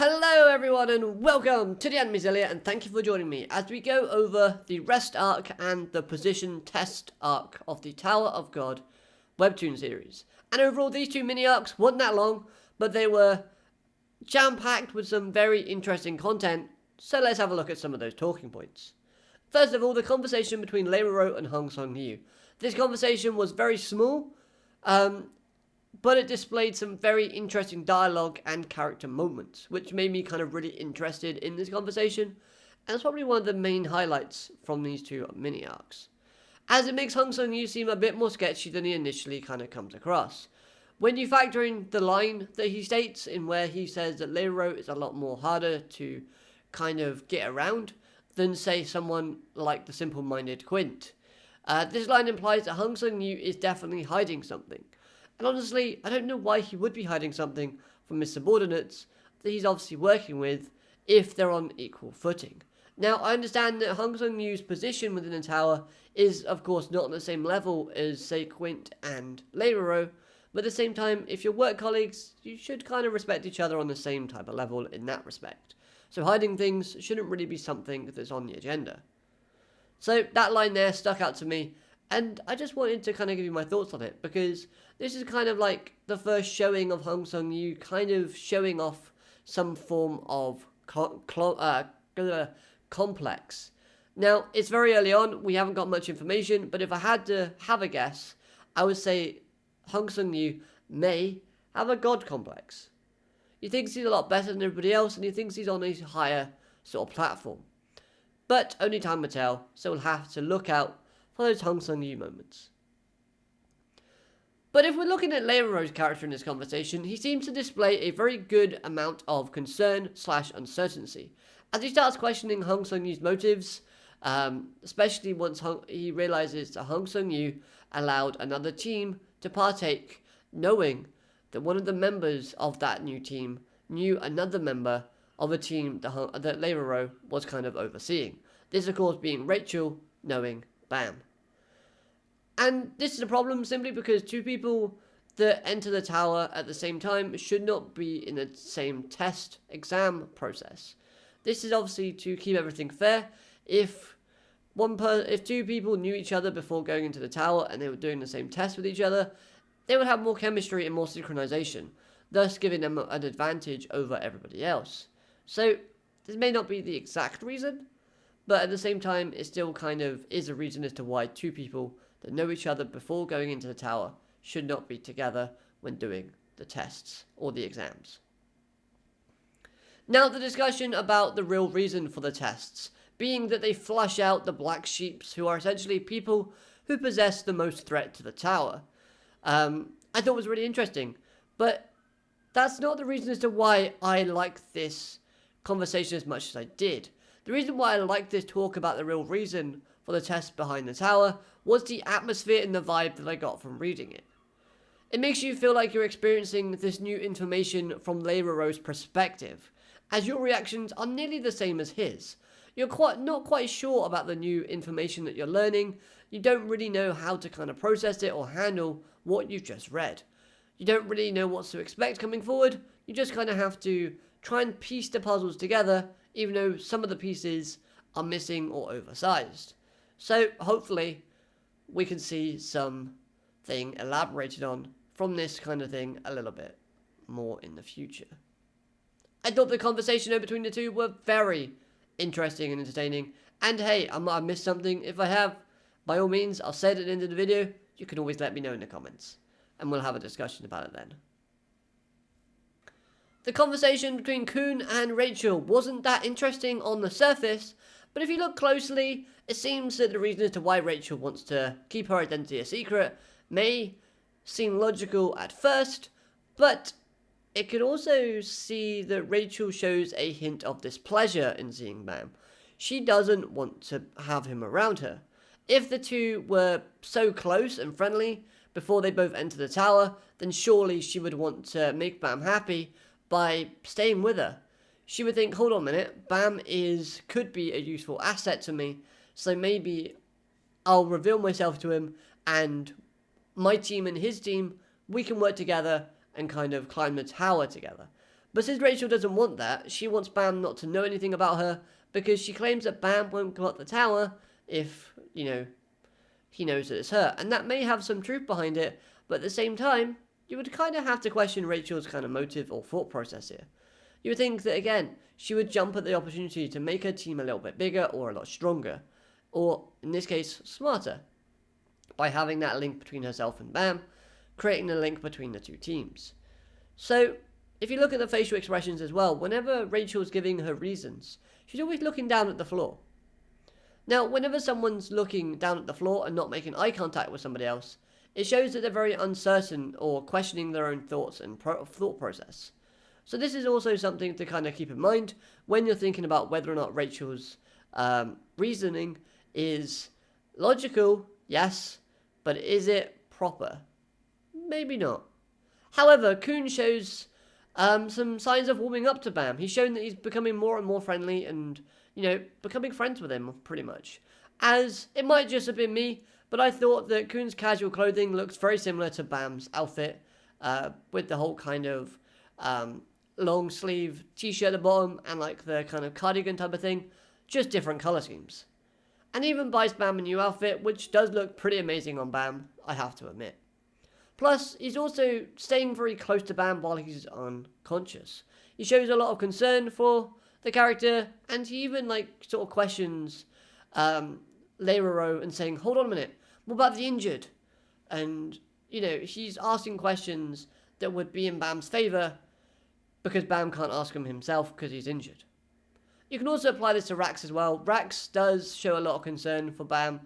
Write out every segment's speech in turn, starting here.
Hello everyone and welcome to the Animezilia, and thank you for joining me as we go over the rest arc and the position test arc of the Tower of God Webtoon series. And overall these two mini arcs weren't that long, but they were jam-packed with some very interesting content, so let's have a look at some of those talking points. First of all, the conversation between Leiroro and Hong Sung-yu. This conversation was very small, but it displayed some very interesting dialogue and character moments, which made me kind of really interested in this conversation, and it's probably one of the main highlights from these two mini arcs, as it makes Hong Sung-yu seem a bit more sketchy than he initially kind of comes across. When you factor in the line that he states in where he says that Leiroro is a lot more harder to kind of get around than, say, someone like the simple-minded Quint. This line implies that Hong Sung-yu is definitely hiding something. And honestly, I don't know why he would be hiding something from his subordinates that he's obviously working with if they're on equal footing. Now, I understand that Hong Sung-yu's position within the tower is, of course, not on the same level as, say, Quint and Leiroro, but at the same time, if you're work colleagues, you should kind of respect each other on the same type of level in that respect. So hiding things shouldn't really be something that's on the agenda. So that line there stuck out to me, and I just wanted to kind of give you my thoughts on it, because this is kind of like the first showing of Hong Sung-yu kind of showing off some form of complex. Now, it's very early on, we haven't got much information, but if I had to have a guess, I would say Hong Sung-yu may have a god complex. He thinks he's a lot better than everybody else, and he thinks he's on a higher sort of platform. But only time will tell, so we'll have to look out for those Hong Sung-yu moments. But if we're looking at Leiroro's character in this conversation, he seems to display a very good amount of concern/uncertainty, as he starts questioning Hong Sung-yu's motives, especially once he realizes that Hong Sung-yu allowed another team to partake, knowing that one of the members of that new team knew another member of a team that Leiroro was kind of overseeing. This, of course, being Rachel knowing Bam. And this is a problem simply because two people that enter the tower at the same time should not be in the same test exam process. This is obviously to keep everything fair. If two people knew each other before going into the tower and they were doing the same test with each other, they would have more chemistry and more synchronization, thus giving them an advantage over everybody else. So this may not be the exact reason, but at the same time, it still kind of is a reason as to why two people that know each other before going into the tower should not be together when doing the tests or the exams. Now, the discussion about the real reason for the tests, being that they flush out the black sheeps, who are essentially people who possess the most threat to the tower, I thought was really interesting. But that's not the reason as to why I like this conversation as much as I did. The reason why I like this talk about the real reason for the test behind the tower was the atmosphere and the vibe that I got from reading it. It makes you feel like you're experiencing this new information from Leiroro's perspective, as your reactions are nearly the same as his. You're not quite sure about the new information that you're learning. You don't really know how to kind of process it or handle what you've just read. You don't really know what to expect coming forward. You just kind of have to try and piece the puzzles together, even though some of the pieces are missing or oversized. So hopefully we can see something elaborated on from this kind of thing a little bit more in the future. I thought the conversation between the two were very interesting and entertaining. And hey, I might have missed something. If I have, by all means, I'll say it at the end of the video. You can always let me know in the comments, and we'll have a discussion about it then. The conversation between Kun and Rachel wasn't that interesting on the surface, but if you look closely, it seems that the reason as to why Rachel wants to keep her identity a secret may seem logical at first, but it could also see that Rachel shows a hint of displeasure in seeing Bam. She doesn't want to have him around her. If the two were so close and friendly before they both enter the tower, then surely she would want to make Bam happy by staying with her. She would think, hold on a minute, Bam could be a useful asset to me, so maybe I'll reveal myself to him, and my team and his team, we can work together and kind of climb the tower together. But since Rachel doesn't want that, she wants Bam not to know anything about her, because she claims that Bam won't go up the tower if, he knows that it's her. And that may have some truth behind it, but at the same time, you would kind of have to question Rachel's kind of motive or thought process here. You would think that, again, she would jump at the opportunity to make her team a little bit bigger or a lot stronger, or, in this case, smarter, by having that link between herself and Bam, creating a link between the two teams. So, if you look at the facial expressions as well, whenever Rachel's giving her reasons, she's always looking down at the floor. Now, whenever someone's looking down at the floor and not making eye contact with somebody else, it shows that they're very uncertain or questioning their own thoughts and thought process. So this is also something to kind of keep in mind when you're thinking about whether or not Rachel's reasoning is logical, yes, but is it proper? Maybe not. However, Kun shows some signs of warming up to Bam. He's shown that he's becoming more and more friendly and, becoming friends with him, pretty much. As, it might just have been me, but I thought that Kun's casual clothing looks very similar to Bam's outfit, with the whole kind of long sleeve t-shirt at the bottom and like the kind of cardigan type of thing, just different colour schemes. And even buys Bam a new outfit, which does look pretty amazing on Bam, I have to admit. Plus, he's also staying very close to Bam while he's unconscious. He shows a lot of concern for the character, and he even sort of questions Leiroro and saying, hold on a minute, what about the injured? And, he's asking questions that would be in Bam's favour, because Bam can't ask him himself because he's injured. You can also apply this to Rax as well. Rax does show a lot of concern for Bam.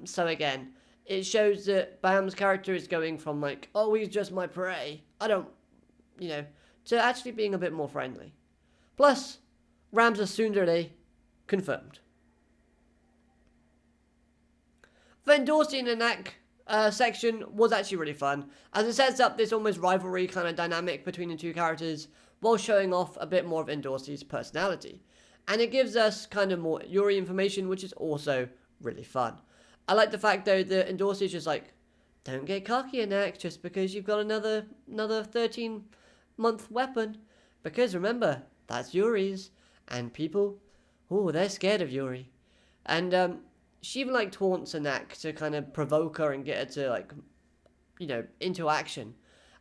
So again, it shows that Bam's character is going from oh, he's just my prey, I don't, to actually being a bit more friendly. Plus, Ramza Tsundere confirmed. The Dorsey and Anak section was actually really fun, as it sets up this almost rivalry kind of dynamic between the two characters, while showing off a bit more of Dorsey's personality. And it gives us kind of more Yuri information, which is also really fun. I like the fact, though, that Dorsey's just don't get cocky, Anak, just because you've got another 13-month weapon. Because remember, that's Yuri's, and people, they're scared of Yuri. And she even taunts Anak to kind of provoke her and get her to into action.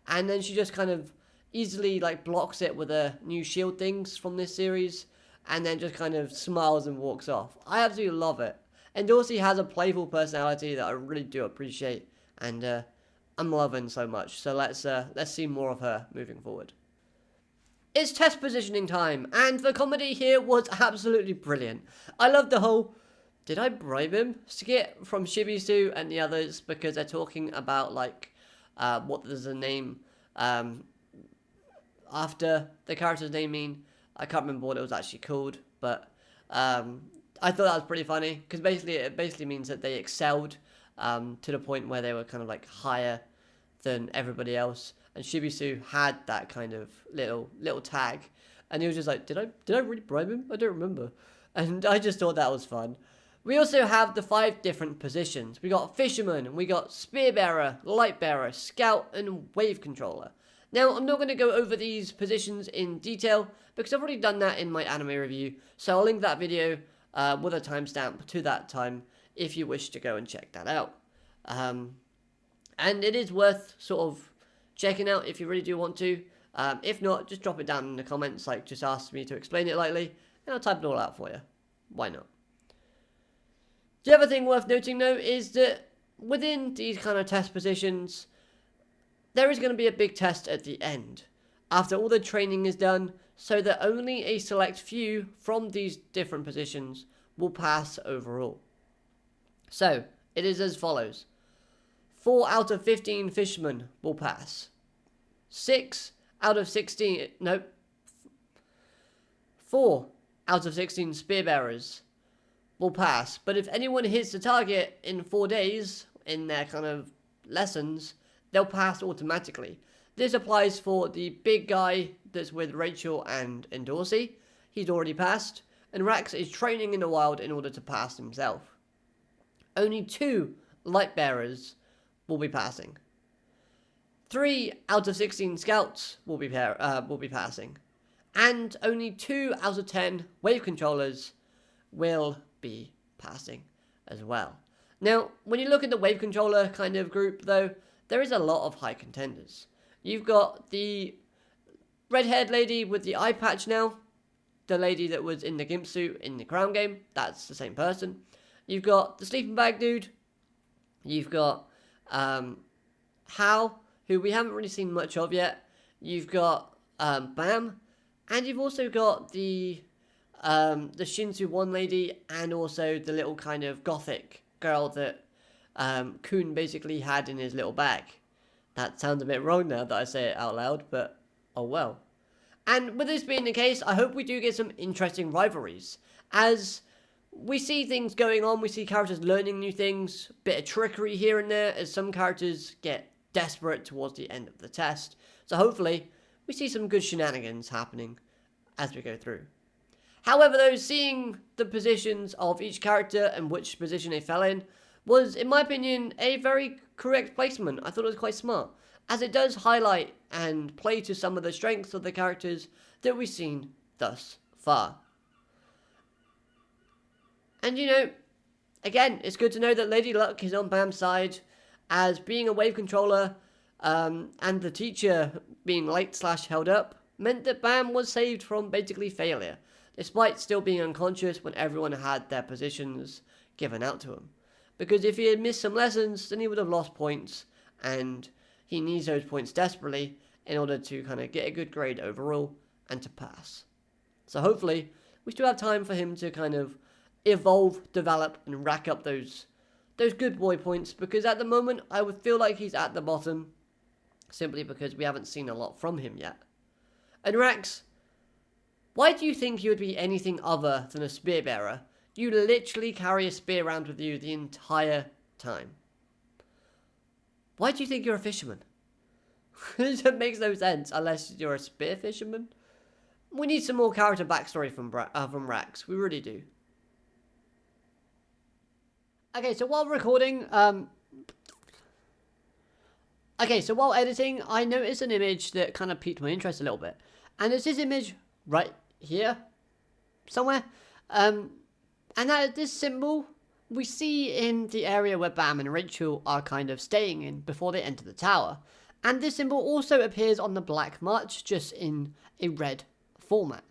And then she just kind of easily blocks it with her new shield things from this series, and then just kind of smiles and walks off. I absolutely love it. And Dorsey has a playful personality that I really do appreciate, and I'm loving so much. So let's see more of her moving forward. It's test positioning time, and the comedy here was absolutely brilliant. I love the whole "did I bribe him" skit from Shibisu and the others, because they're talking about what does the name after the character's name mean. I can't remember what it was actually called, but I thought that was pretty funny, because it basically means that they excelled to the point where they were kind of higher than everybody else. And Shibisu had that kind of little tag, and he was just did I really bribe him? I don't remember. And I just thought that was fun. We also have the 5 different positions. We got Fisherman, we got Spearbearer, Lightbearer, Scout, and Wave Controller. Now, I'm not going to go over these positions in detail, because I've already done that in my anime review, so I'll link that video with a timestamp to that time if you wish to go and check that out. And it is worth sort of checking out if you really do want to. If not, just drop it down in the comments, just ask me to explain it lightly, and I'll type it all out for you. Why not? The other thing worth noting, though, is that within these kind of test positions, there is going to be a big test at the end, after all the training is done, so that only a select few from these different positions will pass overall. So, it is as follows. 4 out of 15 fishermen will pass. 4 out of 16 spearbearers will pass. But if anyone hits the target in 4 days in their kind of lessons, they'll pass automatically. This applies for the big guy that's with Rachel and Dorsey. He's already passed. And Rax is training in the wild in order to pass himself. Only 2 light bearers will be passing. 3 out of 16 scouts will be passing, and only 2 out of 10 wave controllers will be passing as well. Now, when you look at the wave controller kind of group, though, there is a lot of high contenders. You've got the red-haired lady with the eye patch now, the lady that was in the gimp suit in the Crown game, that's the same person. You've got the sleeping bag dude. You've got Hal, who we haven't really seen much of yet. You've got Bam, and you've also got the Shinsu 1 lady, and also the little kind of gothic girl that Kun basically had in his little bag. That sounds a bit wrong now that I say it out loud, but oh well. And with this being the case, I hope we do get some interesting rivalries, as we see things going on, we see characters learning new things, bit of trickery here and there, as some characters get desperate towards the end of the test. So hopefully, we see some good shenanigans happening as we go through. However, though, seeing the positions of each character and which position they fell in was, in my opinion, a very correct placement. I thought it was quite smart, as it does highlight and play to some of the strengths of the characters that we've seen thus far. And you know, again, it's good to know that Lady Luck is on Bam's side, as being a wave controller and the teacher being late / held up meant that Bam was saved from basically failure, despite still being unconscious when everyone had their positions given out to him. Because if he had missed some lessons, then he would have lost points, and he needs those points desperately in order to kind of get a good grade overall and to pass. So hopefully, we still have time for him to kind of evolve, develop, and rack up those good boy points, because at the moment, I would feel like he's at the bottom, simply because we haven't seen a lot from him yet. And Rex, why do you think you would be anything other than a spear bearer? You literally carry a spear around with you the entire time. Why do you think you're a fisherman? It makes no sense unless you're a spear fisherman. We need some more character backstory from Rex. We really do. Okay, so while recording, while editing, I noticed an image that kind of piqued my interest a little bit. And it's this image right here, somewhere. And this symbol we see in the area where Bam and Rachel are kind of staying in before they enter the tower. And this symbol also appears on the Black March, just in a red format.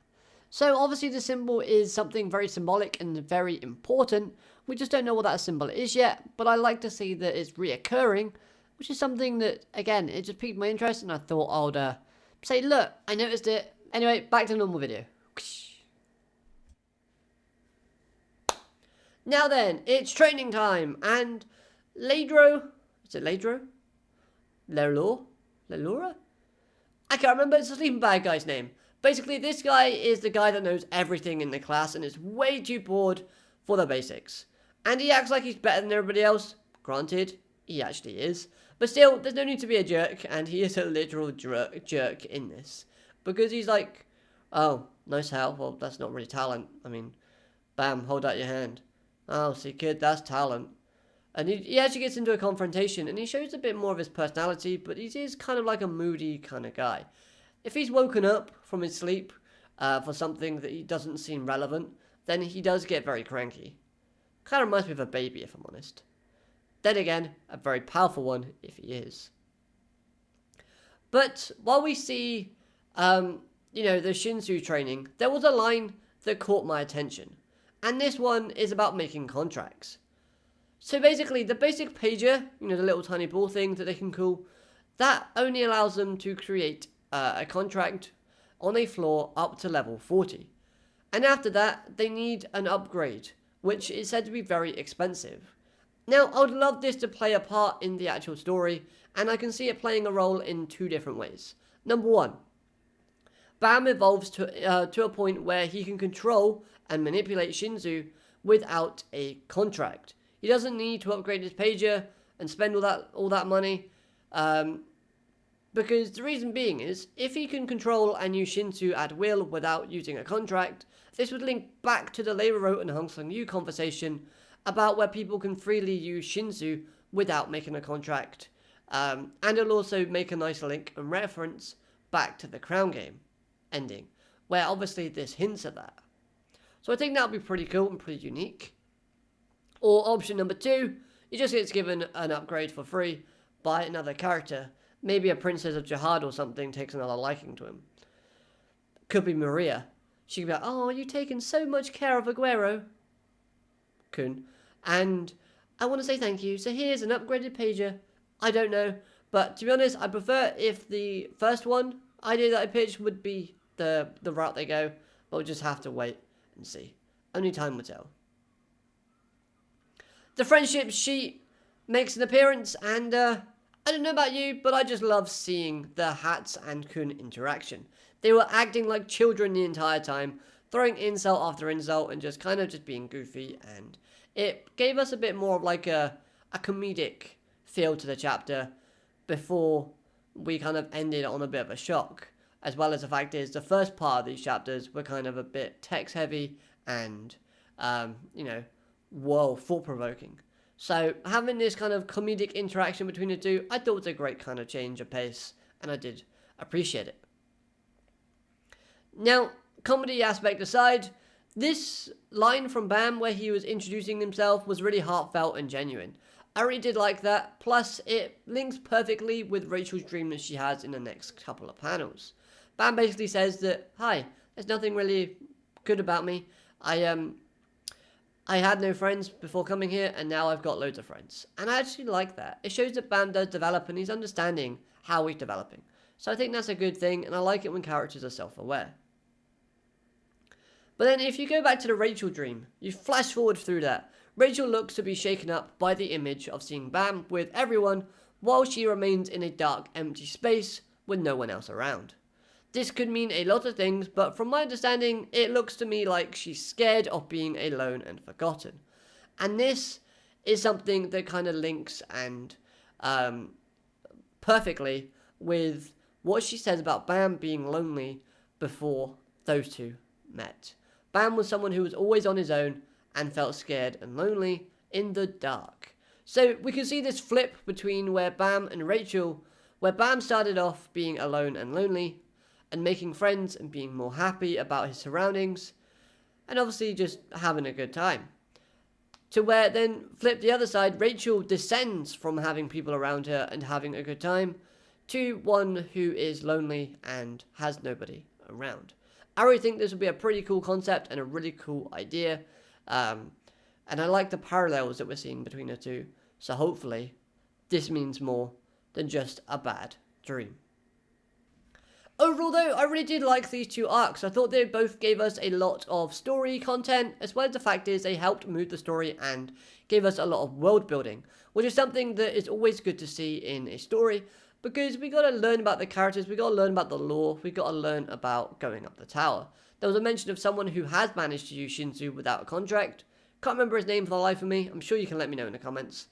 So obviously the symbol is something very symbolic and very important. We just don't know what that symbol is yet, but I like to see that it's reoccurring, which is something that, again, it just piqued my interest, and I thought I would say, look, I noticed it. Anyway, back to the normal video. Now then, it's training time, and Ladro, is it Ladro? Lelora? I can't remember, it's the sleeping bag guy's name. Basically, this guy is the guy that knows everything in the class and is way too bored for the basics. And he acts like he's better than everybody else. Granted, he actually is. But still, there's no need to be a jerk, and he is a literal jerk in this. Because he's like, oh, nice help. Well, that's not really talent. I mean, Bam, hold out your hand. Oh, see, kid, that's talent. And he actually gets into a confrontation, and he shows a bit more of his personality, but he is kind of like a moody kind of guy. If he's woken up from his sleep for something that he doesn't seem relevant, then he does get very cranky. Kind of reminds me of a baby, if I'm honest. Then again, a very powerful one, if he is. But while we see, the Shinsu training, there was a line that caught my attention. And this one is about making contracts. So basically, the basic pager, the little tiny ball thing that they can call, that only allows them to create a contract on a floor up to level 40. And after that, they need an upgrade, which is said to be very expensive. Now, I would love this to play a part in the actual story, and I can see it playing a role in two different ways. Number one, Bam evolves to a point where he can control and manipulate Shinsu without a contract. He doesn't need to upgrade his pager and spend all that money, because the reason being is, if he can control and use Shinsu at will without using a contract, this would link back to the Leiro and Hong Sang Yu conversation about where people can freely use Shinsu without making a contract And it'll also make a nice link and reference back to the Crown game ending, where obviously this hints at that. So I think that'll be pretty cool and pretty unique. Or option number 2, he just gets given an upgrade for free by another character. Maybe a Princess of Jihad or something takes another liking to him. Could be Maria. She could be like, oh, you've taken so much care of Aguero-kun. And I want to say thank you. So here's an upgraded pager. I don't know. But to be honest, I prefer if the first one idea that I pitched would be the route they go. But we'll just have to wait and see. Only time will tell. The friendship sheet makes an appearance, and I don't know about you, but I just love seeing the Hats and Kun interaction. They were acting like children the entire time, throwing insult after insult and just kind of just being goofy, and it gave us a bit more of like a comedic feel to the chapter before we kind of ended on a bit of a shock. As well as the fact is, the first part of these chapters were kind of a bit text heavy and, thought-provoking. So having this kind of comedic interaction between the two, I thought was a great kind of change of pace, and I did appreciate it. Now, comedy aspect aside, this line from Bam where he was introducing himself was really heartfelt and genuine. I really did like that, plus it links perfectly with Rachel's dream that she has in the next couple of panels. Bam basically says that, hi, there's nothing really good about me. I had no friends before coming here, and now I've got loads of friends. And I actually like that. It shows that Bam does develop, and he's understanding how he's developing. So I think that's a good thing, and I like it when characters are self-aware. But then if you go back to the Rachel dream, you flash forward through that. Rachel looks to be shaken up by the image of seeing Bam with everyone, while she remains in a dark, empty space with no one else around. This could mean a lot of things, but from my understanding, it looks to me like she's scared of being alone and forgotten. And this is something that kind of links and perfectly with what she says about Bam being lonely before those two met. Bam was someone who was always on his own and felt scared and lonely in the dark. So we can see this flip between where Bam and Rachel, where Bam started off being alone and lonely, and making friends and being more happy about his surroundings, and obviously just having a good time. To where then, flip the other side, Rachel descends from having people around her and having a good time, to one who is lonely and has nobody around. I really think this would be a pretty cool concept and a really cool idea, and I like the parallels that we're seeing between the two, so hopefully this means more than just a bad dream. Overall though, I really did like these two arcs. I thought they both gave us a lot of story content, as well as the fact is they helped move the story and gave us a lot of world building, which is something that is always good to see in a story, because we got to learn about the characters, we got to learn about the lore, we got to learn about going up the tower. There was a mention of someone who has managed to use Shinsu without a contract. Can't remember his name for the life of me. I'm sure you can let me know in the comments.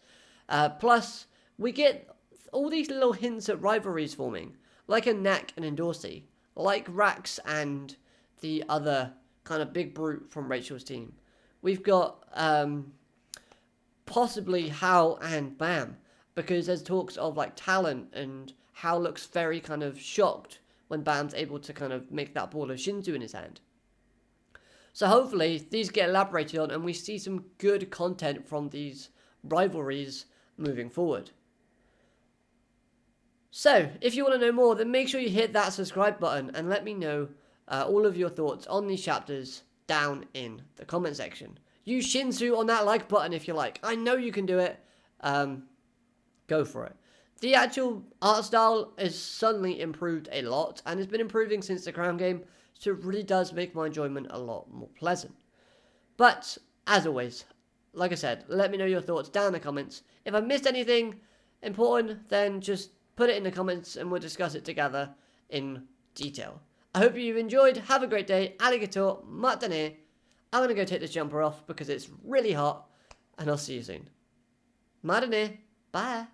Plus, we get all these little hints at rivalries forming, like a Knack and Endorsey, like Rax and the other kind of big brute from Rachel's team. We've got possibly Hal and Bam, because there's talks of like talent, and Hal looks very kind of shocked when Bam's able to kind of make that ball of Shinsu in his hand. So hopefully these get elaborated on and we see some good content from these rivalries moving forward. So, if you want to know more, then make sure you hit that subscribe button and let me know all of your thoughts on these chapters down in the comment section. Use Shinsu on that like button if you like. I know you can do it. Go for it. The actual art style has suddenly improved a lot, and it's been improving since the Crown game, so it really does make my enjoyment a lot more pleasant. But, as always, like I said, let me know your thoughts down in the comments. If I missed anything important, then just put it in the comments and we'll discuss it together in detail. I hope you've enjoyed. Have a great day. Alligator, matane. I'm going to go take this jumper off because it's really hot, and I'll see you soon. Matane. Bye.